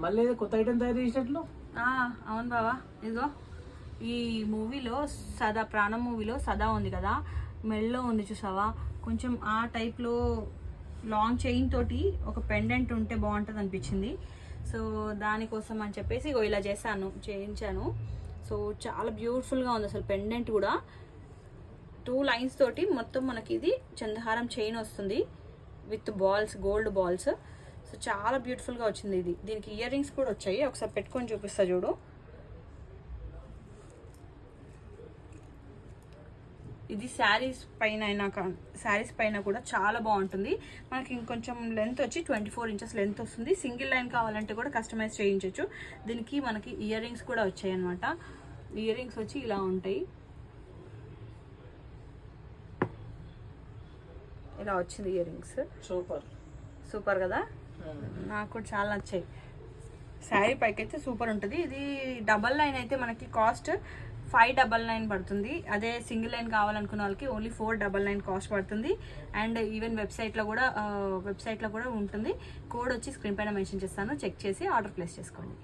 మళ్ళీ కొత్త ఐటమ్ తయారు చేసినట్లు. అవును బావా, ఇదిగో ఈ మూవీలో సదా, ప్రాణం మూవీలో సదా ఉంది కదా, మెల్లో ఉంది చూసావా, కొంచెం ఆ టైప్లో లాంగ్ చైన్ తోటి ఒక పెండెంట్ ఉంటే బాగుంటుంది అనిపించింది. సో దానికోసం అని చెప్పేసి ఇలా చేయించాను. సో చాలా బ్యూటిఫుల్గా ఉంది అసలు. పెండెంట్ కూడా 2 లైన్స్ తోటి మొత్తం మనకి ఇది చంద్రహారం చైన్ వస్తుంది with balls, gold balls. So చాలా బ్యూటిఫుల్గా వచ్చింది ఇది. దీనికి ఇయర్ రింగ్స్ కూడా వచ్చాయి, ఒకసారి పెట్టుకొని చూపిస్తా చూడు. ఇది శారీస్ పైన కూడా చాలా బాగుంటుంది. మనకి ఇంకొంచెం లెంత్ వచ్చి 24 ఇంచెస్ లెంత్ వస్తుంది. సింగిల్ లైన్ కావాలంటే కూడా కస్టమైజ్ చేయించవచ్చు. దీనికి మనకి ఇయర్ రింగ్స్ కూడా వచ్చాయి అనమాట. ఇయర్ రింగ్స్ వచ్చి ఇలా ఉంటాయి, ఇలా వచ్చింది ఇయర్ రింగ్స్. సూపర్ కదా, నాకు కూడా చాలా నచ్చాయి. శారీ పైకి అయితే సూపర్ ఉంటుంది. ఇది డబల్ లైన్ అయితే మనకి కాస్ట్ 599 పడుతుంది. అదే సింగిల్ లైన్ కావాలనుకున్న వాళ్ళకి ఓన్లీ 499 కాస్ట్ పడుతుంది. అండ్ ఈవెన్ వెబ్సైట్లో కూడా ఉంటుంది. కోడ్ వచ్చి స్క్రీన్ పైన మెన్షన్ చేస్తాను, చెక్ చేసి ఆర్డర్ ప్లేస్ చేసుకోండి.